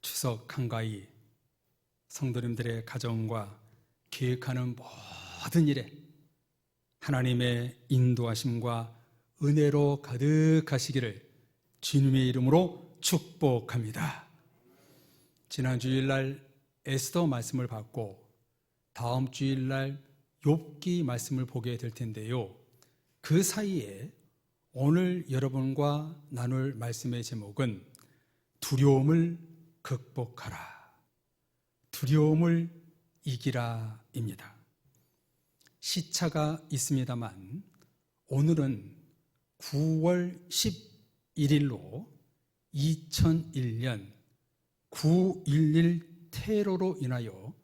추석 한가위 성도님들의 가정과 계획하는 모든 일에 하나님의 인도하심과 은혜로 가득하시기를 주님의 이름으로 축복합니다. 지난 주일날 에스더 말씀을 받고 다음 주일날 욥기 말씀을 보게 될 텐데요, 그 사이에 오늘 여러분과 나눌 말씀의 제목은 두려움을 극복하라, 두려움을 이기라 입니다. 시차가 있습니다만 오늘은 9월 11일로 2001년 9.11 테러로 인하여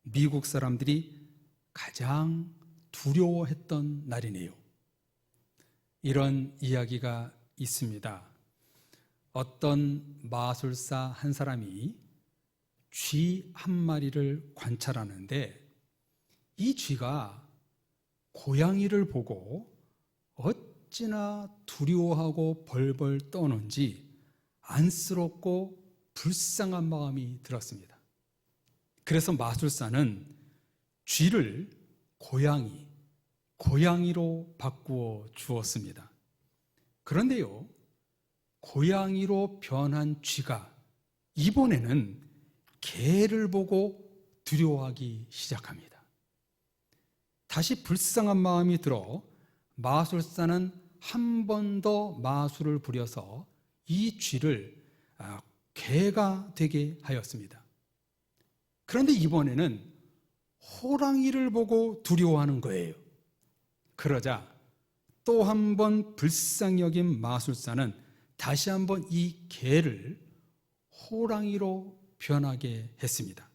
미국 사람들이 가장 두려워했던 날이네요. 이런 이야기가 있습니다. 어떤 마술사 한 사람이 쥐 한 마리를 관찰하는데 이 쥐가 고양이를 보고 어찌나 두려워하고 벌벌 떠는지 안쓰럽고 불쌍한 마음이 들었습니다. 그래서 마술사는 쥐를 고양이로 바꾸어 주었습니다. 그런데요, 고양이로 변한 쥐가 이번에는 개를 보고 두려워하기 시작합니다. 다시 불쌍한 마음이 들어 마술사는 한 번 더 마술을 부려서 이 쥐를 개가 되게 하였습니다. 그런데 이번에는 호랑이를 보고 두려워하는 거예요. 그러자 또 한 번 불쌍히 여긴 마술사는 다시 한번 이 개를 호랑이로 변하게 했습니다.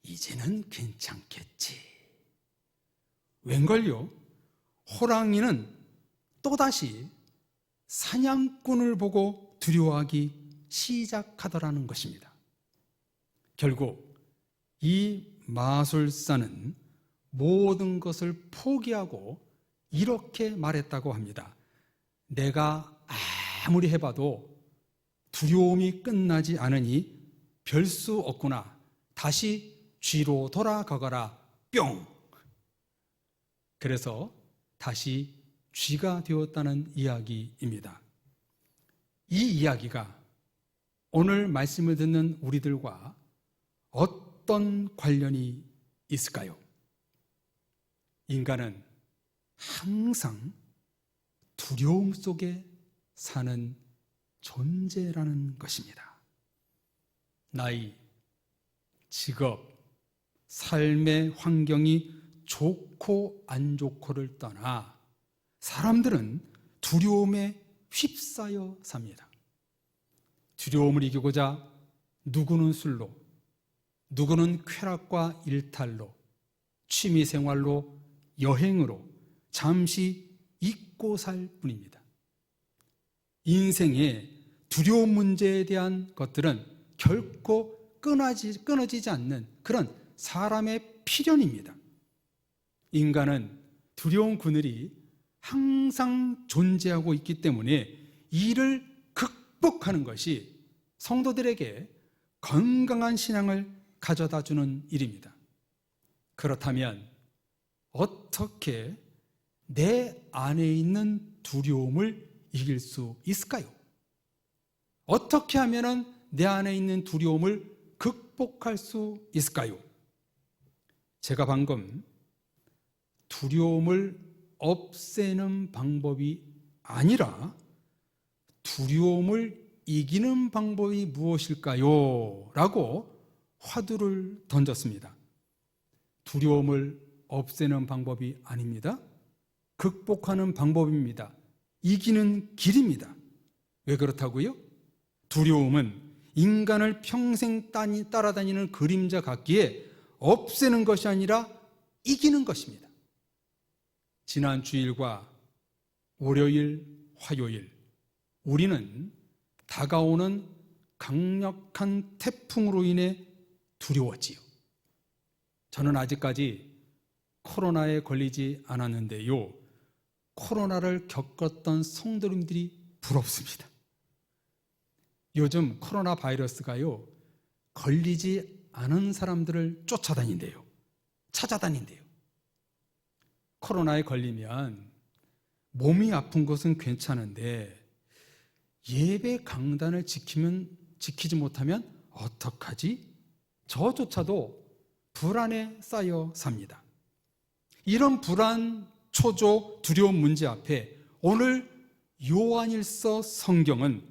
이제는 괜찮겠지. 웬걸요? 호랑이는 또다시 사냥꾼을 보고 두려워하기 시작하더라는 것입니다. 결국 이 마술사는 모든 것을 포기하고 이렇게 말했다고 합니다. 내가 아무리 해봐도 두려움이 끝나지 않으니 별 수 없구나. 다시 쥐로 돌아가거라. 뿅! 그래서 다시 쥐가 되었다는 이야기입니다. 이 이야기가 오늘 말씀을 듣는 우리들과 어떤 관련이 있을까요? 인간은 항상 두려움 속에 사는 존재라는 것입니다. 나이, 직업, 삶의 환경이 좋고 안 좋고를 떠나 사람들은 두려움에 휩싸여 삽니다. 두려움을 이기고자 누구는 술로, 누구는 쾌락과 일탈로, 취미생활로, 여행으로 잠시 잊고 살 뿐입니다. 인생의 두려움 문제에 대한 것들은 결코 끊어지지 않는 그런 사람의 필연입니다. 인간은 두려운 그늘이 항상 존재하고 있기 때문에 이를 극복하는 것이 성도들에게 건강한 신앙을 가져다 주는 일입니다. 그렇다면 어떻게 내 안에 있는 두려움을 이길 수 있을까요? 어떻게 하면 내 안에 있는 두려움을 극복할 수 있을까요? 제가 방금 두려움을 없애는 방법이 아니라 두려움을 이기는 방법이 무엇일까요? 라고 화두를 던졌습니다. 두려움을 없애는 방법이 아닙니다. 극복하는 방법입니다. 이기는 길입니다. 왜 그렇다고요? 두려움은 인간을 평생 따라다니는 그림자 같기에 없애는 것이 아니라 이기는 것입니다. 지난 주일과 월요일, 화요일 우리는 다가오는 강력한 태풍으로 인해 두려웠지요. 저는 아직까지 코로나에 걸리지 않았는데요, 코로나를 겪었던 성도님들이 부럽습니다. 요즘 코로나 바이러스가요, 걸리지 않은 사람들을 쫓아다닌대요. 찾아다닌대요. 코로나에 걸리면 몸이 아픈 것은 괜찮은데 예배 강단을 지키지 못하면 어떡하지? 저조차도 불안에 쌓여 삽니다. 이런 불안, 초조, 두려운 문제 앞에 오늘 요한일서 성경은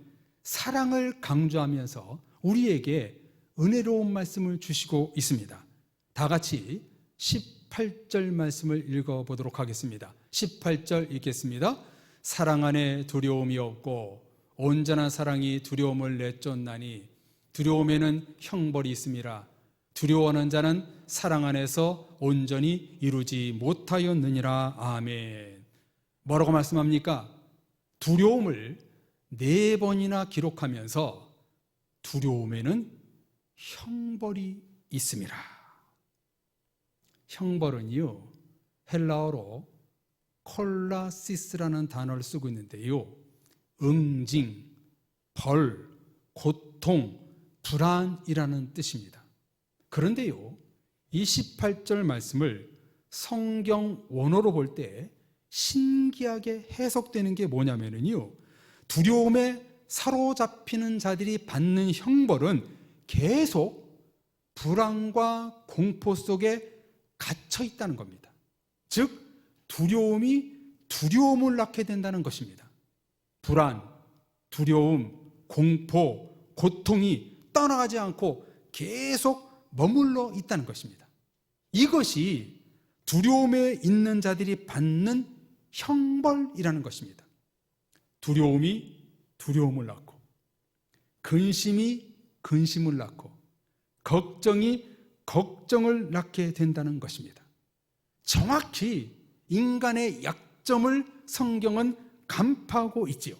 사랑을 강조하면서 우리에게 은혜로운 말씀을 주시고 있습니다. 다 같이 18절 말씀을 읽어보도록 하겠습니다. 18절 읽겠습니다. 사랑 안에 두려움이 없고 온전한 사랑이 두려움을 내쫓나니 두려움에는 형벌이 있음이라. 두려워하는 자는 사랑 안에서 온전히 이루지 못하였느니라. 아멘. 뭐라고 말씀합니까? 두려움을 4번이나 기록하면서 두려움에는 형벌이 있음이라. 형벌은요, 헬라어로 콜라시스라는 단어를 쓰고 있는데요, 응징, 벌, 고통, 불안이라는 뜻입니다. 그런데요, 이 18절 말씀을 성경 원어로 볼 때 신기하게 해석되는 게 뭐냐면요, 두려움에 사로잡히는 자들이 받는 형벌은 계속 불안과 공포 속에 갇혀 있다는 겁니다. 즉, 두려움이 두려움을 낳게 된다는 것입니다. 불안, 두려움, 공포, 고통이 떠나가지 않고 계속 머물러 있다는 것입니다. 이것이 두려움에 있는 자들이 받는 형벌이라는 것입니다. 두려움이 두려움을 낳고, 근심이 근심을 낳고, 걱정이 걱정을 낳게 된다는 것입니다. 정확히 인간의 약점을 성경은 간파하고 있지요.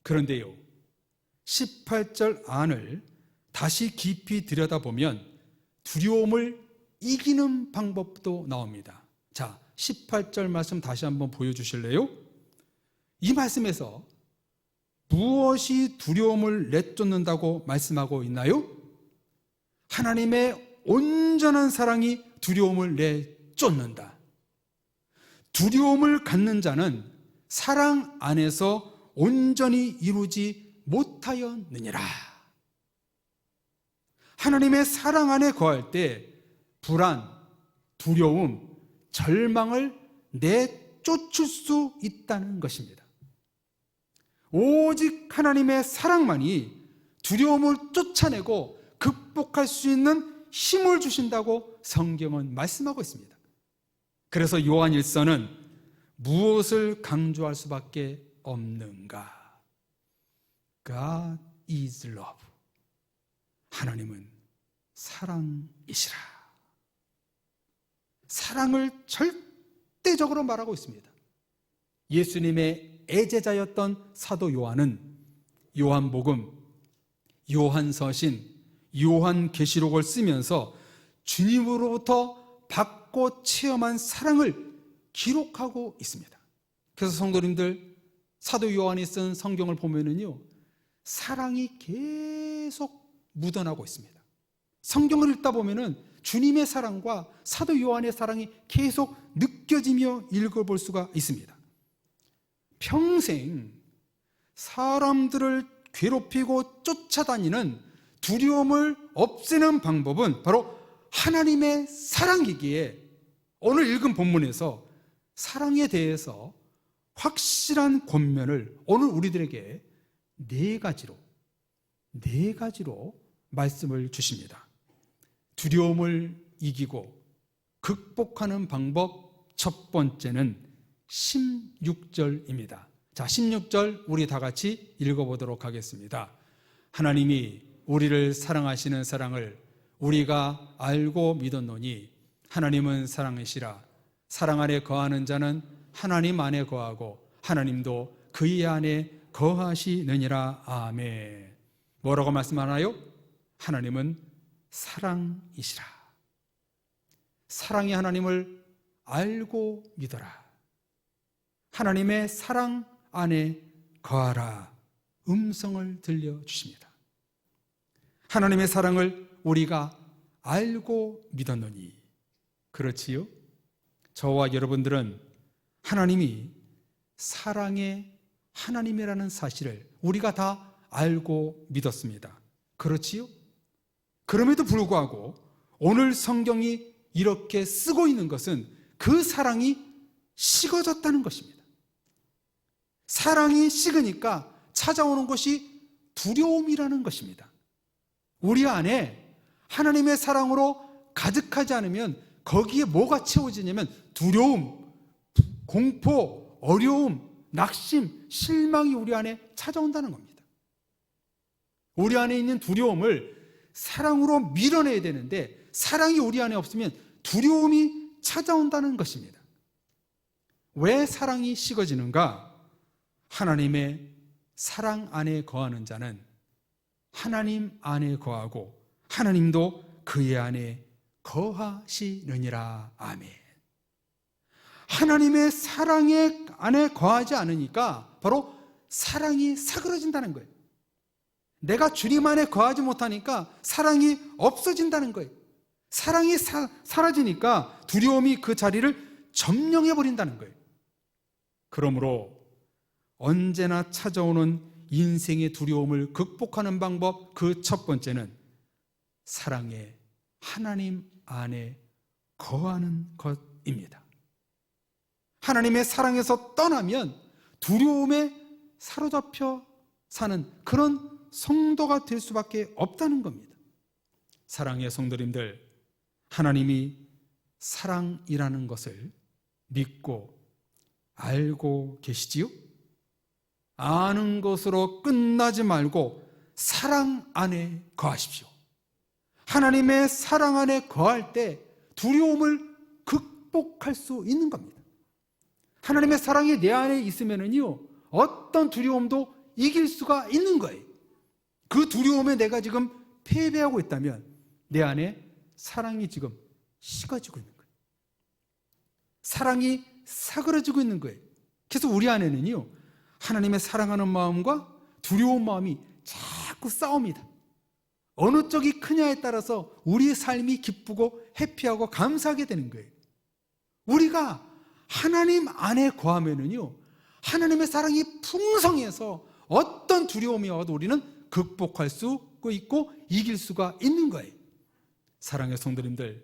그런데요, 18절 안을 다시 깊이 들여다보면 두려움을 이기는 방법도 나옵니다. 자, 18절 말씀 다시 한번 보여주실래요? 이 말씀에서 무엇이 두려움을 내쫓는다고 말씀하고 있나요? 하나님의 온전한 사랑이 두려움을 내쫓는다. 두려움을 갖는 자는 사랑 안에서 온전히 이루지 못하였느니라. 하나님의 사랑 안에 거할 때 불안, 두려움, 절망을 내쫓을 수 있다는 것입니다. 오직 하나님의 사랑만이 두려움을 쫓아내고 극복할 수 있는 힘을 주신다고 성경은 말씀하고 있습니다. 그래서 요한일서는 무엇을 강조할 수밖에 없는가? God is love. 하나님은 사랑이시라. 사랑을 절대적으로 말하고 있습니다. 예수님의 애제자였던 사도 요한은 요한복음, 요한서신, 요한계시록을 쓰면서 주님으로부터 받고 체험한 사랑을 기록하고 있습니다. 그래서 성도님들, 사도 요한이 쓴 성경을 보면은요, 사랑이 계속 묻어나고 있습니다. 성경을 읽다 보면은 주님의 사랑과 사도 요한의 사랑이 계속 느껴지며 읽어볼 수가 있습니다. 평생 사람들을 괴롭히고 쫓아다니는 두려움을 없애는 방법은 바로 하나님의 사랑이기에 오늘 읽은 본문에서 사랑에 대해서 확실한 권면을 오늘 우리들에게 네 가지로 말씀을 주십니다. 두려움을 이기고 극복하는 방법 첫 번째는 16절입니다. 자, 16절 우리 다 같이 읽어보도록 하겠습니다. 하나님이 우리를 사랑하시는 사랑을 우리가 알고 믿었노니 하나님은 사랑이시라. 사랑 안에 거하는 자는 하나님 안에 거하고 하나님도 그의 안에 거하시느니라. 아멘. 뭐라고 말씀하나요? 하나님은 사랑이시라. 사랑의 하나님을 알고 믿어라. 하나님의 사랑 안에 거하라. 음성을 들려주십니다. 하나님의 사랑을 우리가 알고 믿었노니. 그렇지요? 저와 여러분들은 하나님이 사랑의 하나님이라는 사실을 우리가 다 알고 믿었습니다. 그렇지요? 그럼에도 불구하고 오늘 성경이 이렇게 쓰고 있는 것은 그 사랑이 식어졌다는 것입니다. 사랑이 식으니까 찾아오는 것이 두려움이라는 것입니다. 우리 안에 하나님의 사랑으로 가득하지 않으면 거기에 뭐가 채워지냐면 두려움, 공포, 어려움, 낙심, 실망이 우리 안에 찾아온다는 겁니다. 우리 안에 있는 두려움을 사랑으로 밀어내야 되는데 사랑이 우리 안에 없으면 두려움이 찾아온다는 것입니다. 왜 사랑이 식어지는가? 하나님의 사랑 안에 거하는 자는 하나님 안에 거하고 하나님도 그의 안에 거하시느니라. 아멘. 하나님의 사랑의 안에 거하지 않으니까 바로 사랑이 사그러진다는 거예요. 내가 주님 안에 거하지 못하니까 사랑이 없어진다는 거예요. 사랑이 사라지니까 두려움이 그 자리를 점령해버린다는 거예요. 그러므로 언제나 찾아오는 인생의 두려움을 극복하는 방법, 그 첫 번째는 사랑의 하나님 안에 거하는 것입니다. 하나님의 사랑에서 떠나면 두려움에 사로잡혀 사는 그런 성도가 될 수밖에 없다는 겁니다. 사랑의 성도님들, 하나님이 사랑이라는 것을 믿고 알고 계시지요? 아는 것으로 끝나지 말고 사랑 안에 거하십시오. 하나님의 사랑 안에 거할 때 두려움을 극복할 수 있는 겁니다. 하나님의 사랑이 내 안에 있으면요, 어떤 두려움도 이길 수가 있는 거예요. 그 두려움에 내가 지금 패배하고 있다면 내 안에 사랑이 지금 식어지고 있는 거예요. 사랑이 사그러지고 있는 거예요. 그래서 우리 안에는요, 하나님의 사랑하는 마음과 두려운 마음이 자꾸 싸웁니다. 어느 쪽이 크냐에 따라서 우리의 삶이 기쁘고 해피하고 감사하게 되는 거예요. 우리가 하나님 안에 거하면은요, 하나님의 사랑이 풍성해서 어떤 두려움이 와도 우리는 극복할 수 있고 이길 수가 있는 거예요. 사랑의 성도님들,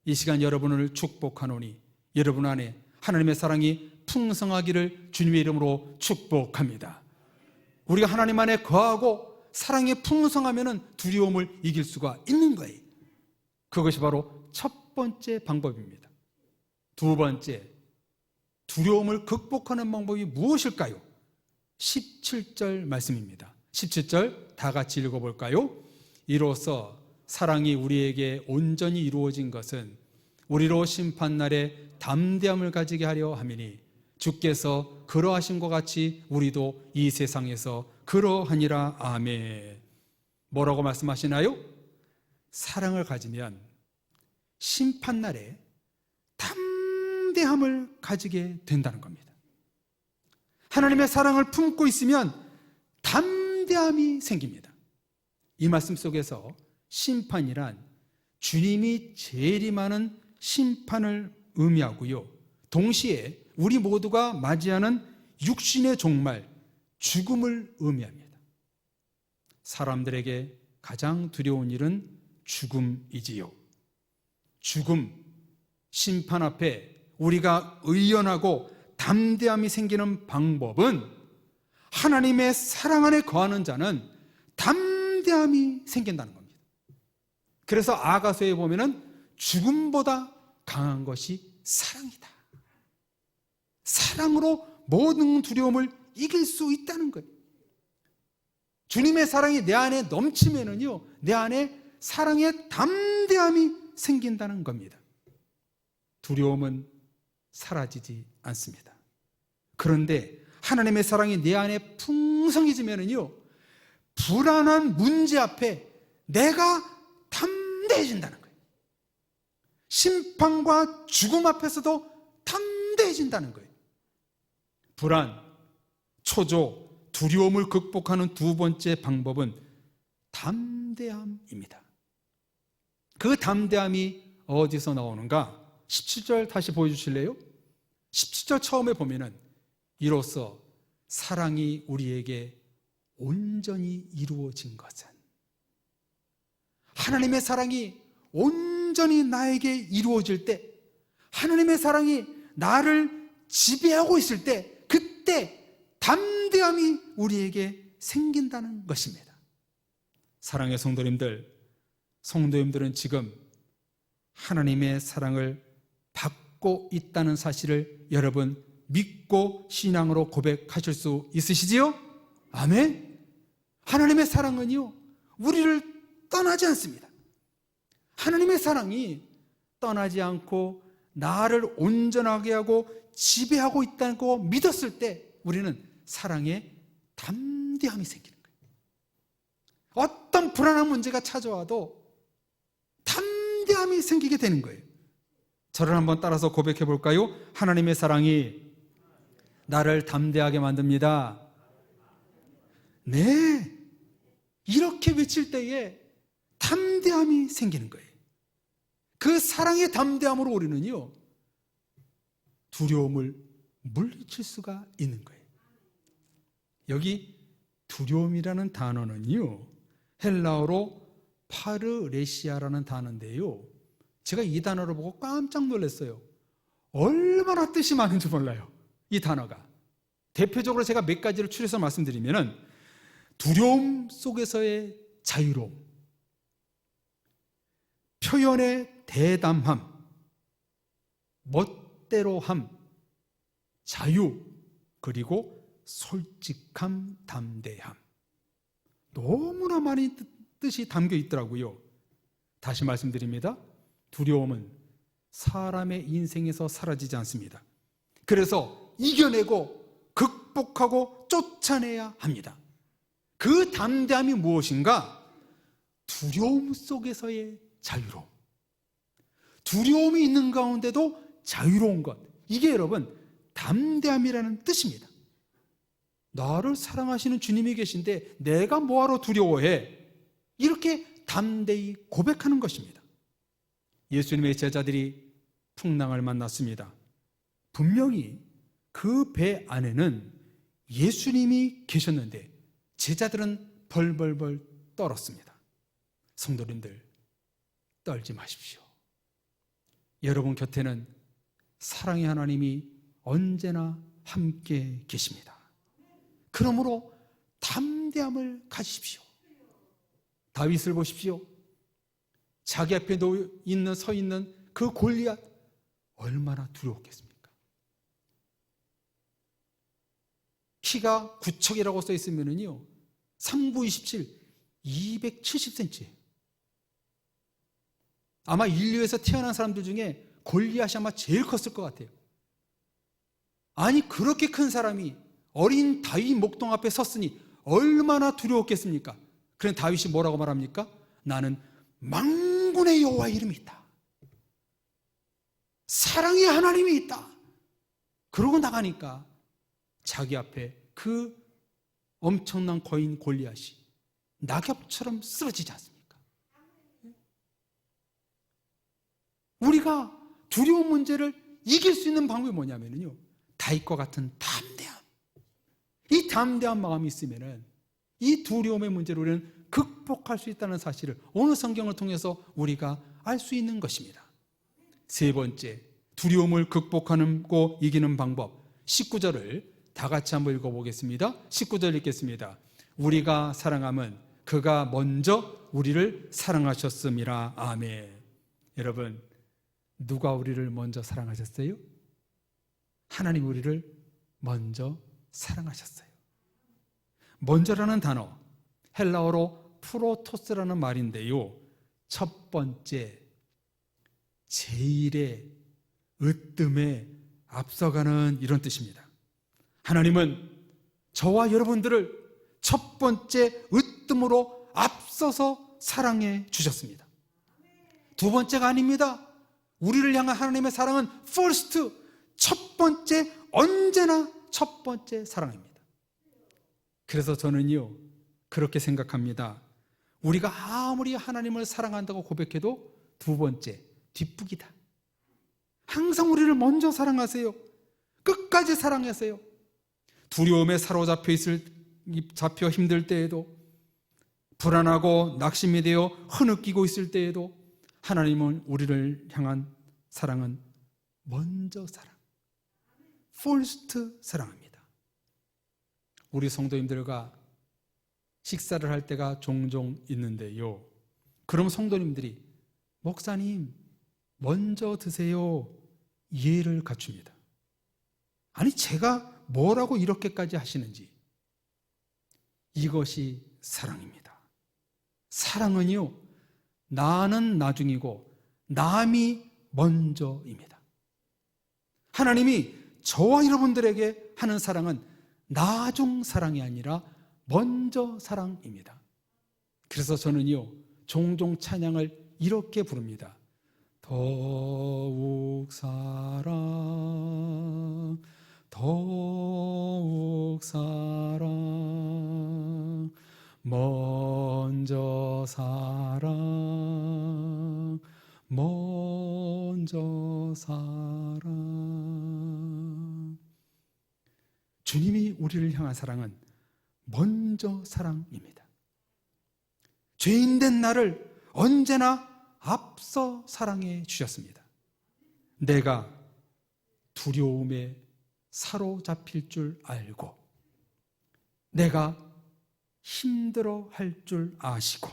이 시간 여러분을 축복하노니 여러분 안에 하나님의 사랑이 풍성하기를 주님의 이름으로 축복합니다. 우리가 하나님 안에 거하고 사랑이 풍성하면 두려움을 이길 수가 있는 거예요. 그것이 바로 첫 번째 방법입니다. 두 번째, 두려움을 극복하는 방법이 무엇일까요? 17절 말씀입니다. 17절 다 같이 읽어볼까요? 이로써 사랑이 우리에게 온전히 이루어진 것은 우리로 심판날에 담대함을 가지게 하려 함이니 주께서 그러하신 것 같이 우리도 이 세상에서 그러하니라. 아멘. 뭐라고 말씀하시나요? 사랑을 가지면 심판날에 담대함을 가지게 된다는 겁니다. 하나님의 사랑을 품고 있으면 담대함이 생깁니다. 이 말씀 속에서 심판이란 주님이 재림하는 심판을 의미하고요, 동시에 우리 모두가 맞이하는 육신의 종말, 죽음을 의미합니다. 사람들에게 가장 두려운 일은 죽음이지요. 죽음, 심판 앞에 우리가 의연하고 담대함이 생기는 방법은 하나님의 사랑 안에 거하는 자는 담대함이 생긴다는 겁니다. 그래서 아가서에 보면은 죽음보다 강한 것이 사랑이다. 사랑으로 모든 두려움을 이길 수 있다는 거예요. 주님의 사랑이 내 안에 넘치면은요, 내 안에 사랑의 담대함이 생긴다는 겁니다. 두려움은 사라지지 않습니다. 그런데 하나님의 사랑이 내 안에 풍성해지면은요, 불안한 문제 앞에 내가 담대해진다는 거예요. 심판과 죽음 앞에서도 담대해진다는 거예요. 불안, 초조, 두려움을 극복하는 두 번째 방법은 담대함입니다. 그 담대함이 어디서 나오는가? 17절 다시 보여주실래요? 17절 처음에 보면은 이로써 사랑이 우리에게 온전히 이루어진 것은, 하나님의 사랑이 온전히 나에게 이루어질 때, 하나님의 사랑이 나를 지배하고 있을 때, 그때 담대함이 우리에게 생긴다는 것입니다. 사랑의 성도님들은 지금 하나님의 사랑을 받고 있다는 사실을 여러분 믿고 신앙으로 고백하실 수 있으시지요? 아멘. 하나님의 사랑은요, 우리를 떠나지 않습니다. 하나님의 사랑이 떠나지 않고 나를 온전하게 하고 지배하고 있다고 믿었을 때 우리는 사랑에 담대함이 생기는 거예요. 어떤 불안한 문제가 찾아와도 담대함이 생기게 되는 거예요. 저를 한번 따라서 고백해 볼까요? 하나님의 사랑이 나를 담대하게 만듭니다. 네, 이렇게 외칠 때에 담대함이 생기는 거예요. 그 사랑의 담대함으로 우리는요, 두려움을 물리칠 수가 있는 거예요. 여기 두려움이라는 단어는요, 헬라어로 파르레시아라는 단어인데요, 제가 이 단어를 보고 깜짝 놀랐어요. 얼마나 뜻이 많은지 몰라요, 이 단어가. 대표적으로 제가 몇 가지를 추려서 말씀드리면은, 두려움 속에서의 자유로움, 표현의 대담함, 멋대로함, 자유, 그리고 솔직함, 담대함. 너무나 많은 뜻이 담겨 있더라고요. 다시 말씀드립니다. 두려움은 사람의 인생에서 사라지지 않습니다. 그래서 이겨내고 극복하고 쫓아내야 합니다. 그 담대함이 무엇인가? 두려움 속에서의 자유로움. 두려움이 있는 가운데도 자유로운 것, 이게 여러분 담대함이라는 뜻입니다. 나를 사랑하시는 주님이 계신데 내가 뭐하러 두려워해? 이렇게 담대히 고백하는 것입니다. 예수님의 제자들이 풍랑을 만났습니다. 분명히 그 배 안에는 예수님이 계셨는데 제자들은 벌벌벌 떨었습니다. 성도님들, 떨지 마십시오. 여러분 곁에는 사랑의 하나님이 언제나 함께 계십니다. 그러므로 담대함을 가지십시오. 다윗을 보십시오. 자기 앞에 서 있는 그 골리앗, 얼마나 두려웠겠습니까? 키가 9척이라고 써 있으면요, 3, 9, 27, 270cm. 아마 인류에서 태어난 사람들 중에 골리앗이 아마 제일 컸을 것 같아요. 아니, 그렇게 큰 사람이 어린 다윗 목동 앞에 섰으니 얼마나 두려웠겠습니까? 그런데 다윗이 뭐라고 말합니까? 나는 만군의 여호와의 이름이 있다, 사랑의 하나님이 있다. 그러고 나가니까 자기 앞에 그 엄청난 거인 골리앗이 낙엽처럼 쓰러지지 않습니까? 우리가 두려운 문제를 이길 수 있는 방법이 뭐냐면요, 다윗과 같은 담대함. 이 담대한 마음이 있으면은 이 두려움의 문제를 우리는 극복할 수 있다는 사실을 오늘 성경을 통해서 우리가 알 수 있는 것입니다. 세 번째, 두려움을 극복하고 이기는 방법, 19절을 다 같이 한번 읽어보겠습니다. 19절 읽겠습니다. 우리가 사랑함은 그가 먼저 우리를 사랑하셨음이라. 아멘. 여러분, 누가 우리를 먼저 사랑하셨어요? 하나님 우리를 먼저 사랑하셨어요. 먼저라는 단어, 헬라어로 프로토스라는 말인데요, 첫 번째, 제일의, 으뜸에 앞서가는 이런 뜻입니다. 하나님은 저와 여러분들을 첫 번째 으뜸으로 앞서서 사랑해 주셨습니다. 두 번째가 아닙니다. 우리를 향한 하나님의 사랑은 first, 첫 번째, 언제나 첫 번째 사랑입니다. 그래서 저는요, 그렇게 생각합니다. 우리가 아무리 하나님을 사랑한다고 고백해도 두 번째, 뒷북이다. 항상 우리를 먼저 사랑하세요. 끝까지 사랑하세요. 두려움에 잡혀 힘들 때에도, 불안하고 낙심이 되어 흐느끼고 있을 때에도 하나님은 우리를 향한 사랑은 먼저 사랑, first 사랑합니다. 우리 성도님들과 식사를 할 때가 종종 있는데요, 그럼 성도님들이 목사님 먼저 드세요 이해를 갖춥니다. 아니 제가 뭐라고 이렇게까지 하시는지. 이것이 사랑입니다. 사랑은요, 나는 나중이고 남이 먼저입니다. 하나님이 저와 여러분들에게 하는 사랑은 나중 사랑이 아니라 먼저 사랑입니다. 그래서 저는요, 종종 찬양을 이렇게 부릅니다. 더욱 사랑, 더욱 사랑, 먼저 사랑, 먼저 사랑. 주님이 우리를 향한 사랑은 먼저 사랑입니다. 죄인된 나를 언제나 앞서 사랑해 주셨습니다. 내가 두려움에 사로잡힐 줄 알고, 내가 힘들어 할 줄 아시고,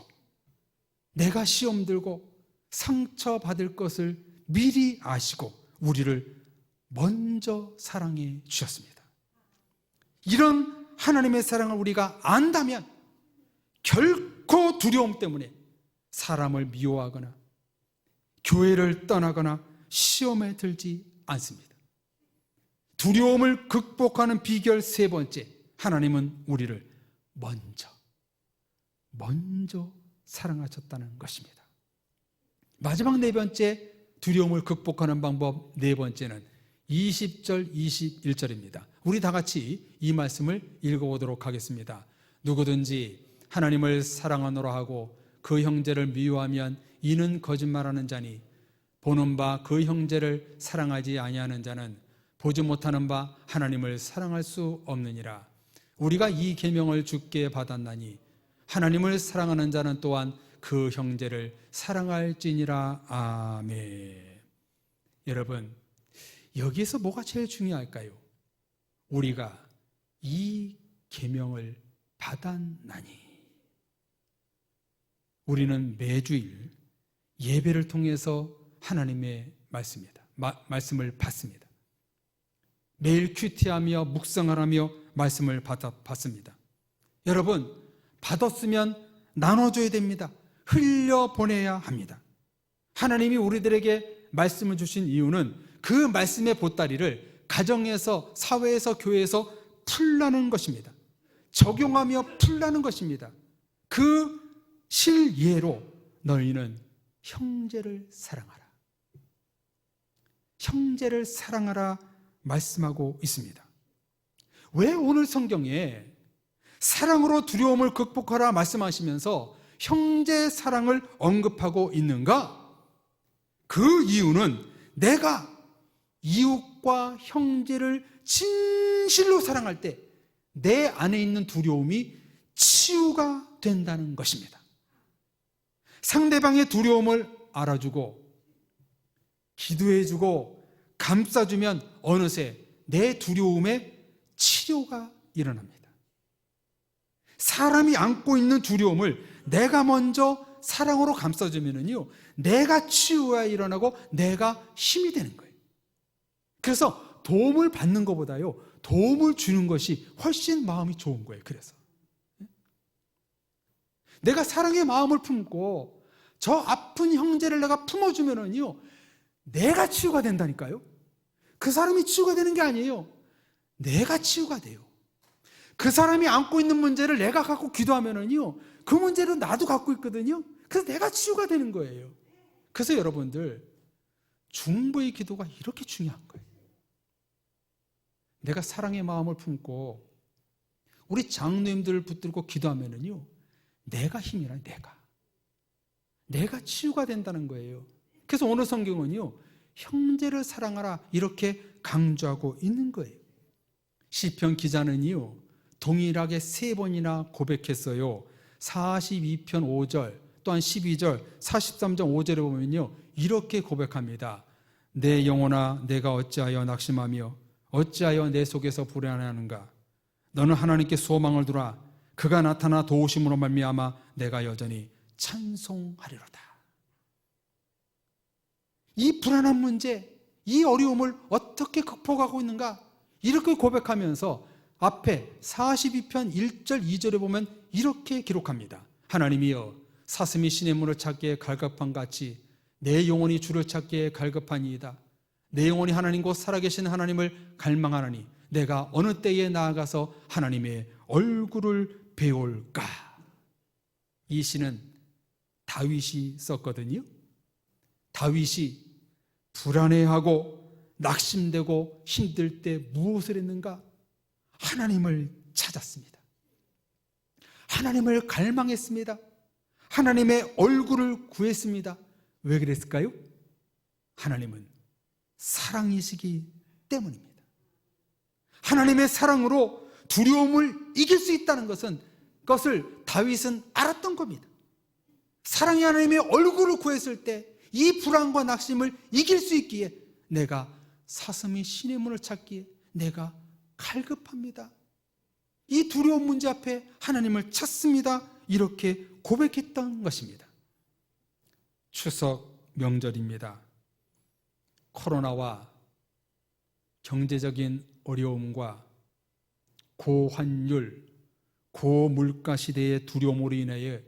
내가 시험 들고 상처받을 것을 미리 아시고 우리를 먼저 사랑해 주셨습니다. 이런 하나님의 사랑을 우리가 안다면 결코 두려움 때문에 사람을 미워하거나 교회를 떠나거나 시험에 들지 않습니다. 두려움을 극복하는 비결 세 번째, 하나님은 우리를 먼저 사랑하셨다는 것입니다. 마지막 네 번째, 두려움을 극복하는 방법 네 번째는 20절, 21절입니다. 우리 다 같이 이 말씀을 읽어보도록 하겠습니다. 누구든지 하나님을 사랑하노라 하고 그 형제를 미워하면 이는 거짓말하는 자니, 보는 바 그 형제를 사랑하지 아니하는 자는 보지 못하는 바 하나님을 사랑할 수 없느니라. 우리가 이 계명을 주께 받았나니 하나님을 사랑하는 자는 또한 그 형제를 사랑할지니라. 아멘. 여러분, 여기에서 뭐가 제일 중요할까요? 우리가 이 계명을 받았나니. 우리는 매주일 예배를 통해서 하나님의 말씀을 받습니다. 매일 큐티하며 묵상하며 말씀을 받습니다. 여러분, 받았으면 나눠줘야 됩니다. 흘려보내야 합니다. 하나님이 우리들에게 말씀을 주신 이유는 그 말씀의 보따리를 가정에서, 사회에서, 교회에서 풀라는 것입니다. 적용하며 풀라는 것입니다. 그 실예로 너희는 형제를 사랑하라. 형제를 사랑하라 말씀하고 있습니다. 왜 오늘 성경에 사랑으로 두려움을 극복하라 말씀하시면서 형제 사랑을 언급하고 있는가? 그 이유는 내가 이웃과 형제를 진실로 사랑할 때 내 안에 있는 두려움이 치유가 된다는 것입니다. 상대방의 두려움을 알아주고 기도해주고 감싸주면 어느새 내 두려움에 치료가 일어납니다. 사람이 안고 있는 두려움을 내가 먼저 사랑으로 감싸주면은요, 내가 치유가 일어나고 내가 힘이 되는 거예요. 그래서 도움을 받는 것보다요, 도움을 주는 것이 훨씬 마음이 좋은 거예요. 그래서 내가 사랑의 마음을 품고 저 아픈 형제를 내가 품어주면은요, 내가 치유가 된다니까요. 그 사람이 치유가 되는 게 아니에요. 내가 치유가 돼요. 그 사람이 안고 있는 문제를 내가 갖고 기도하면은요, 그 문제를 나도 갖고 있거든요. 그래서 내가 치유가 되는 거예요. 그래서 여러분들, 중보의 기도가 이렇게 중요한 거예요. 내가 사랑의 마음을 품고 우리 장로님들을 붙들고 기도하면은요, 내가 힘이라. 내가 내가 치유가 된다는 거예요. 그래서 오늘 성경은요, 형제를 사랑하라 이렇게 강조하고 있는 거예요. 시편 기자는요, 동일하게 3번이나 고백했어요. 42편 5절, 또한 12절, 43장 5절에 보면요, 이렇게 고백합니다. 내 영혼아, 내가 어찌하여 낙심하며 어찌하여 내 속에서 불안해하는가? 너는 하나님께 소망을 두라. 그가 나타나 도우심으로 말미암아 내가 여전히 찬송하리로다. 이 불안한 문제, 이 어려움을 어떻게 극복하고 있는가? 이렇게 고백하면서 앞에 42편 1절 2절에 보면 이렇게 기록합니다. 하나님이여, 사슴이 신의 문을 찾기에 갈급한 같이 내 영혼이 주를 찾기에 갈급하니이다. 내 영혼이 하나님 곧 살아계신 하나님을 갈망하나니 내가 어느 때에 나아가서 하나님의 얼굴을 배울까? 이 시는 다윗이 썼거든요. 다윗이 불안해하고 낙심되고 힘들 때 무엇을 했는가? 하나님을 찾았습니다. 하나님을 갈망했습니다. 하나님의 얼굴을 구했습니다. 왜 그랬을까요? 하나님은 사랑이시기 때문입니다. 하나님의 사랑으로 두려움을 이길 수 있다는 그것을 다윗은 알았던 겁니다. 사랑의 하나님의 얼굴을 구했을 때 이 불안과 낙심을 이길 수 있기에 내가 사슴이 신의 문을 찾기에 내가 갈급합니다. 이 두려운 문제 앞에 하나님을 찾습니다. 이렇게 고백했던 것입니다. 추석 명절입니다. 코로나와 경제적인 어려움과 고환율, 고물가 시대의 두려움으로 인하여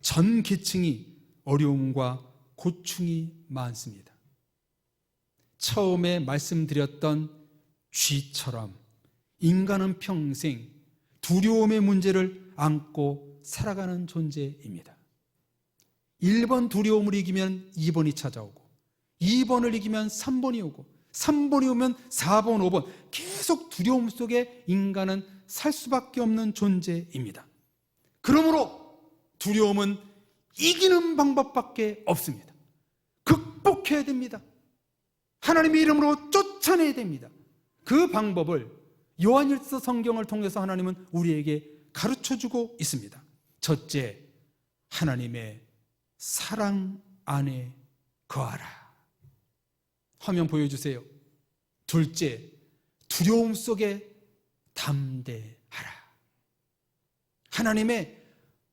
전 계층이 어려움과 고충이 많습니다. 처음에 말씀드렸던 쥐처럼 인간은 평생 두려움의 문제를 안고 살아가는 존재입니다. 1번 두려움을 이기면 2번이 찾아오고 2번을 이기면 3번이 오고 3번이 오면 4번, 5번 계속 두려움 속에 인간은 살 수밖에 없는 존재입니다. 그러므로 두려움은 이기는 방법밖에 없습니다. 극복해야 됩니다. 하나님의 이름으로 쫓아내야 됩니다. 그 방법을 요한일서 성경을 통해서 하나님은 우리에게 가르쳐주고 있습니다. 첫째, 하나님의 사랑 안에 거하라. 화면 보여주세요. 둘째, 두려움 속에 담대하라. 하나님의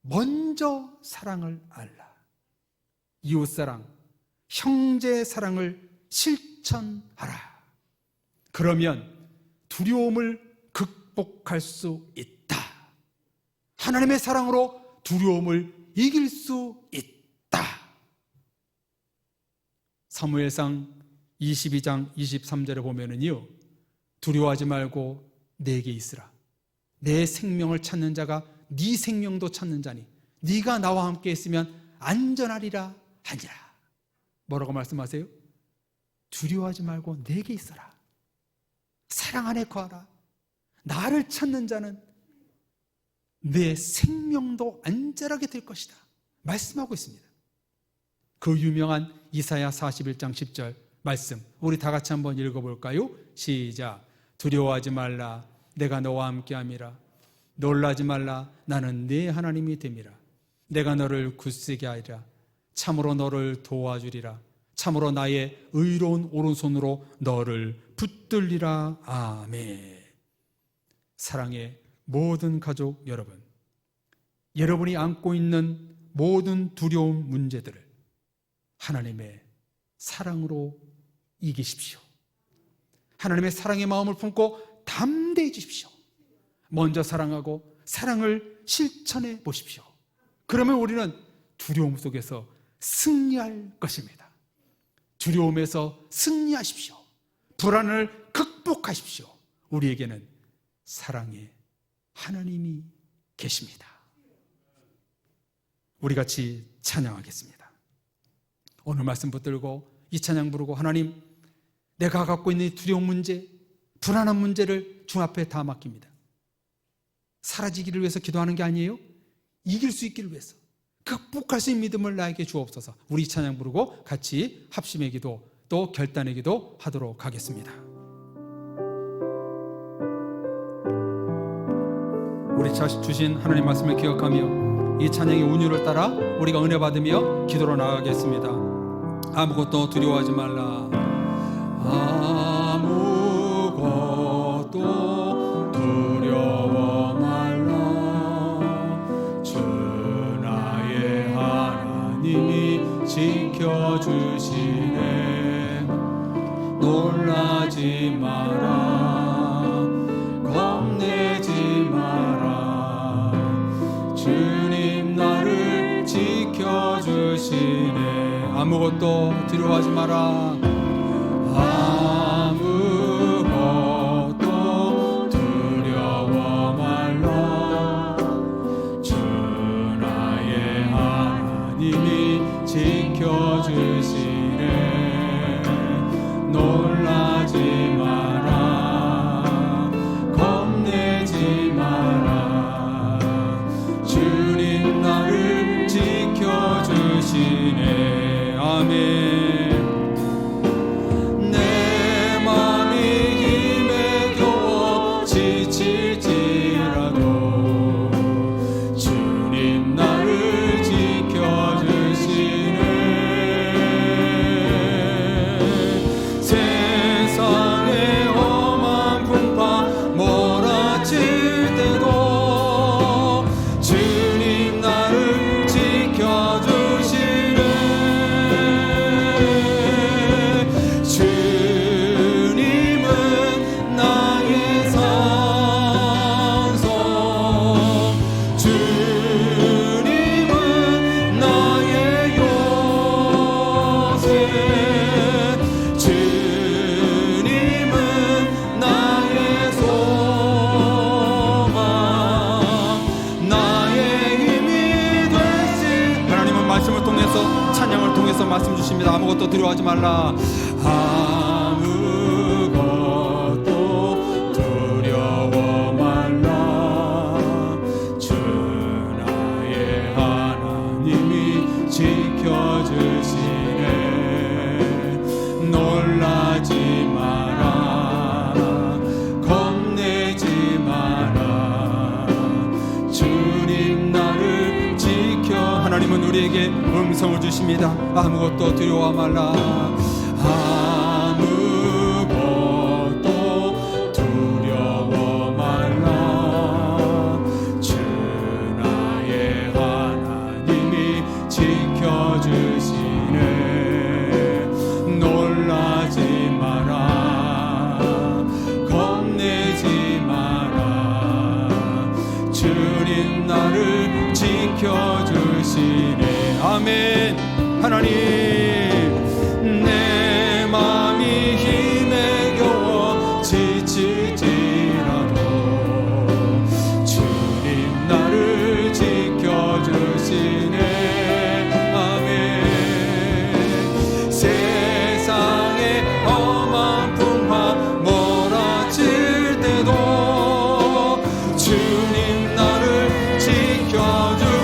먼저 사랑을 알라. 이웃사랑, 형제 사랑을 실천하라. 그러면 두려움을 극복할 수 있다. 하나님의 사랑으로 두려움을 이길 수 있다. 사무엘상 22장 23절에 보면은요, 두려워하지 말고 내게 있으라. 내 생명을 찾는 자가 네 생명도 찾는 자니 네가 나와 함께 있으면 안전하리라 하니라. 뭐라고 말씀하세요? 두려워하지 말고 내게 있어라. 사랑 안에 거하라. 나를 찾는 자는 내 생명도 안전하게 될 것이다 말씀하고 있습니다. 그 유명한 이사야 41장 10절 말씀, 우리 다 같이 한번 읽어볼까요? 시작. 두려워하지 말라. 내가 너와 함께함이라. 놀라지 말라. 나는 네 하나님이 됨이라. 내가 너를 굳세게 하리라. 참으로 너를 도와주리라. 참으로 나의 의로운 오른손으로 너를 붙들리라. 아멘. 사랑의 모든 가족 여러분, 여러분이 안고 있는 모든 두려운 문제들을 하나님의 사랑으로 이기십시오. 하나님의 사랑의 마음을 품고 담대해지십시오. 먼저 사랑하고 사랑을 실천해 보십시오. 그러면 우리는 두려움 속에서 승리할 것입니다. 두려움에서 승리하십시오. 불안을 극복하십시오. 우리에게는 사랑의 하나님이 계십니다. 우리 같이 찬양하겠습니다. 오늘 말씀 붙들고 이 찬양 부르고, 하나님, 내가 갖고 있는 두려운 문제, 불안한 문제를 주 앞에 다 맡깁니다. 사라지기를 위해서 기도하는 게 아니에요. 이길 수 있기를 위해서, 극복할 수 있는 믿음을 나에게 주옵소서. 우리 이 찬양 부르고 같이 합심의 기도 또 결단의 기도 하도록 하겠습니다. 우리 주신 하나님 말씀을 기억하며 이 찬양의 운율을 따라 우리가 은혜 받으며 기도로 나아가겠습니다. 아무것도 두려워하지 말라. 아무것도 두려워 말라. 주 나의 하나님이 지켜주시네. 놀라지 마라. 겁내지 마라. 주님 나를 지켜주시네. 아무것도 두려워하지 마라. 아무것도 두려워 말라. 주 나의 하나님이 지켜주시네. 놀라지 마라. 겁내지 마라. 주님 나를 지켜주시네. 아멘. 말씀 주십니다. 아무것도 두려워하지 말라. 아무것도 두려워 말라. 주 나의 하나님이 지켜주시네. 놀라지 마라. 겁내지 마라. 주님 나를 지켜. 하나님은 우리에게 음성을 주십니다. 아무것도 두려워 말라. 아무것도 두려워 말라. 주 나의 하나님이 지켜주시네. 놀라지 마라. 겁내지 마라. 주님 나를 지켜주시네. 아멘. 하나님, 내 마음이 힘에 겨워 지칠지라도 주님 나를 지켜주시네. 아멘. 세상에 험한 풍파 몰아칠 때도 주님 나를 지켜주시네.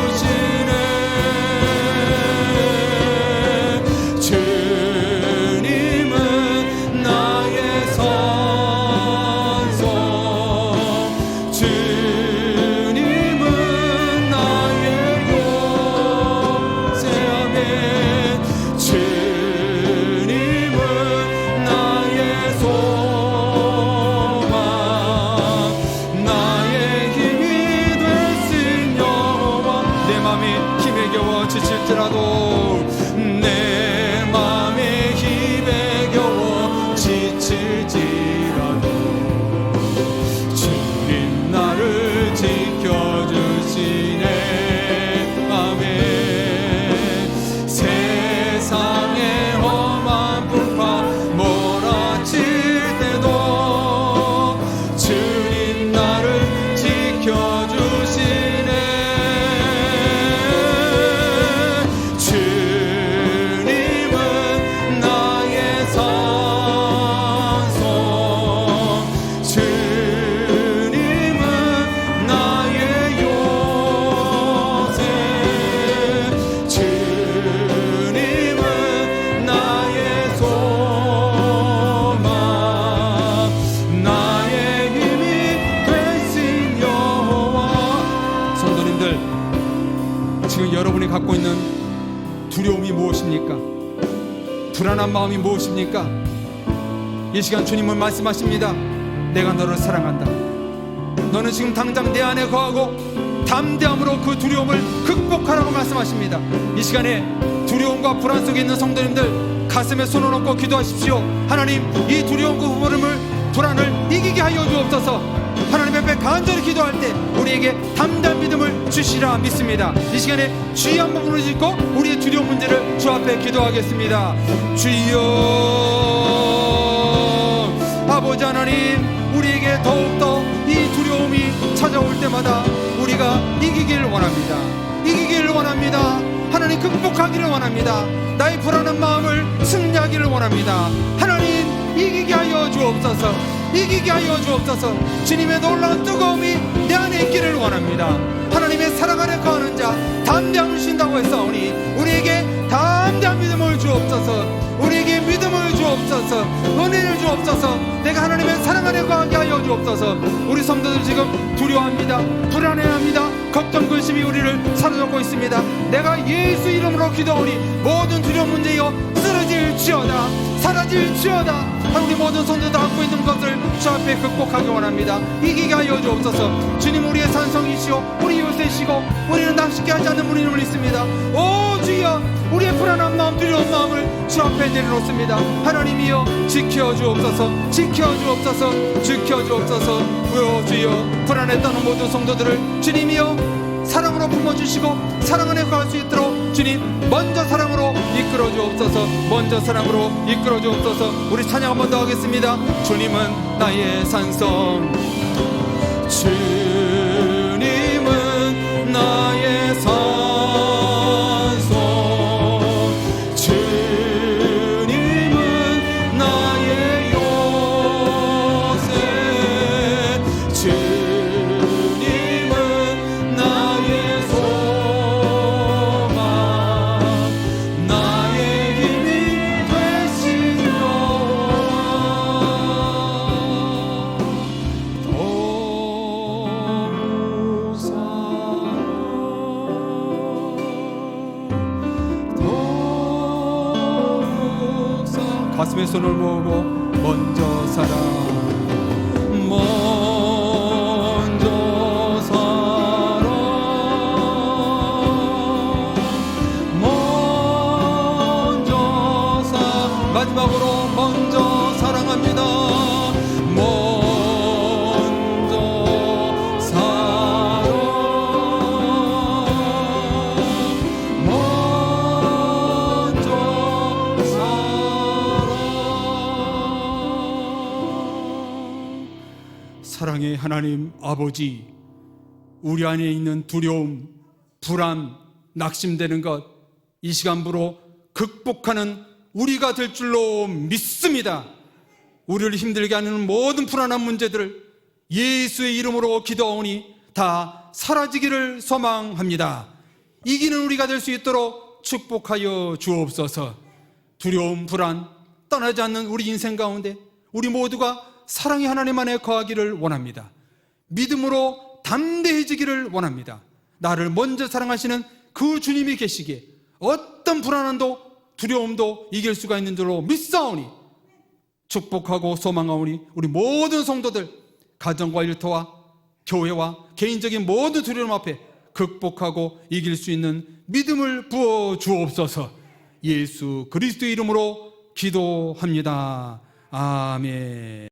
불안한 마음이 무엇입니까? 이 시간 주님은 말씀하십니다. 내가 너를 사랑한다. 너는 지금 당장 내 안에 거하고 담대함으로 그 두려움을 극복하라고 말씀하십니다. 이 시간에 두려움과 불안 속에 있는 성도님들, 가슴에 손을 얹고 기도하십시오. 하나님, 이 두려움과 불안을 이기게 하여 주옵소서. 하나님 앞에 간절히 기도할 때 우리에게 담대한 믿음을 주시라 믿습니다. 이 시간에 주의 한 부분을 짓고 우리의 두려운 문제를 주 앞에 기도하겠습니다. 주여, 아버지 하나님, 우리에게 더욱더 이 두려움이 찾아올 때마다 우리가 이기기를 원합니다. 이기기를 원합니다. 하나님, 극복하기를 원합니다. 나의 불안한 마음을 승리하기를 원합니다. 하나님, 이기게 하여 주옵소서. 이기게 하여 주옵소서. 주님의 놀라운 뜨거움이 내 안에 있기를 원합니다. 하나님의 사랑 안에 거하는 자 담대함을 주신다고 했사오니 우리에게 담대한 믿음을 주옵소서. 우리에게 믿음을 주옵소서. 은혜를 주옵소서. 내가 하나님의 사랑 안에 거하게 하여 주옵소서. 우리 성도들 지금 두려워합니다. 불안해합니다. 걱정 근심이 우리를 사로잡고 있습니다. 내가 예수 이름으로 기도하오니 모든 두려운 문제여 쓰러질지어다, 사라질지어다. 우리 모든 성도들 갖고 있는 것을 주 앞에 극복하기 원합니다. 이기게 하여 주옵소서. 주님, 우리의 산성이시오, 우리 요새시고 우리는 납시게 하지 않는 분임을 믿습니다. 오 주여, 우리의 불안한 마음, 두려운 마음을 주 앞에 내려놓습니다. 하나님이여, 지켜주옵소서. 지켜주옵소서. 지켜주옵소서. 오 주여, 불안했다는 모든 성도들을 주님이여 사랑으로 품어주시고 사랑 안에 거할 수 있도록 주님 먼저 사랑으로 이끌어 주옵소서. 먼저 사랑으로 이끌어 주옵소서. 우리 찬양 한 번 더 하겠습니다. 주님은 나의 산성, 주님은 나의 산성, 주님은 나의 요새, 주님은 나의 소망, 나의 힘이 되시며 가슴에 손을 모으고 먼저 살아, 먼저 살아, 먼저 마지막으로 먼저 사랑합니다. 먼저 살아, 먼저 사랑의 하나님 아버지, 우리 안에 있는 두려움, 불안, 낙심되는 것 이 시간부로 극복하는 우리가 될 줄로 믿습니다. 우리를 힘들게 하는 모든 불안한 문제들을 예수의 이름으로 기도하오니 다 사라지기를 소망합니다. 이기는 우리가 될 수 있도록 축복하여 주옵소서. 두려움, 불안 떠나지 않는 우리 인생 가운데 우리 모두가 사랑의 하나님 안에 거하기를 원합니다. 믿음으로 담대해지기를 원합니다. 나를 먼저 사랑하시는 그 주님이 계시기에 어떤 불안함도 두려움도 이길 수가 있는 줄로 믿사오니 축복하고 소망하오니 우리 모든 성도들 가정과 일터와 교회와 개인적인 모든 두려움 앞에 극복하고 이길 수 있는 믿음을 부어 주옵소서. 예수 그리스도의 이름으로 기도합니다. 아멘.